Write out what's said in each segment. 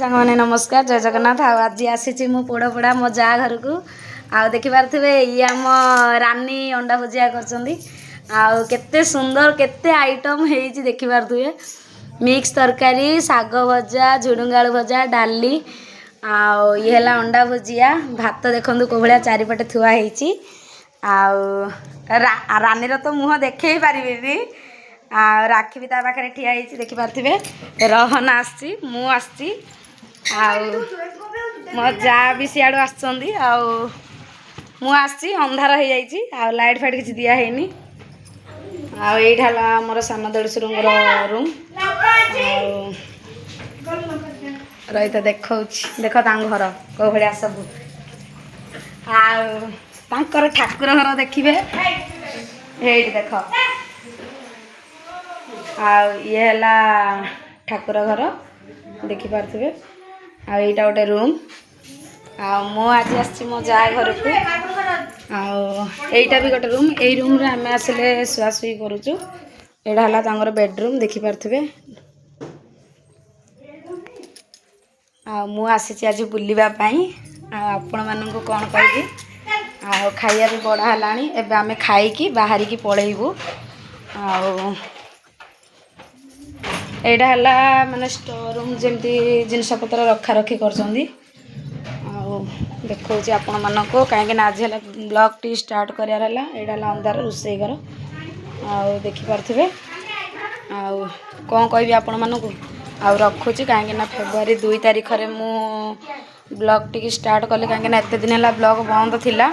सांग मैंने नमस्कार जय जगन्नाथ। आज आसी मो पोड़ पोड़ा मो जा घर को आउ देखि पारे ये आम रानी अंडा भुजिया करते सुंदर केते आइटम है देखि पारे मिक्स तरकारी साग भजा झुडुंग आलू भजा डाली आउ ये है अंडा भुजिया भात देखो को भाया चारिपटे थुआई रानीर तो मुह देखे पारे आ राखी भी ता पाखे ठिया देखि पारे रहन आसी मु आसी मो जा भी सियाड़ू आसुँच अंधार हो जाए लाइट फाइट किसी दिया है आईटा मोर सान देढ़शुर रूम रही तो देख देख घर कौ भाया सब आर ठाकुर घर देखिए ये देख ये है ठाकुर घर देखि पारे आईटा गोटे रूम मो आज आसी मो जा घर को आईटा भी गोटे रूम यही रूम रे आम आसिले शुआशुई करुचु एटा है बेडरूम देखि पारे आसी आज बुलवाई आपण मानू कौन कहि खाइया भी बड़ा है एबे आमे खाई बाहर की पलैबू एटा है माने स्टोर रूम जमती जिनपतर रखा रखी कर देखा आपण मानक कहीं आज है ब्लॉग टी स्टार्ट करार है अंधार रोषे घर देखि पारे कौन कहि आपण मानक रखुची कहीं फेब्रुआरी 2 तारिख में मु ब्लॉग टी स्टार्ट कले कहीं एत दिन है ब्लॉग बंद थिला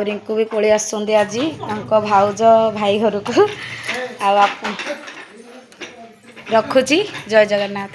रिंकू भी पलि आसुँच आज भाउज भाई घर को रखुची जय जगन्नाथ।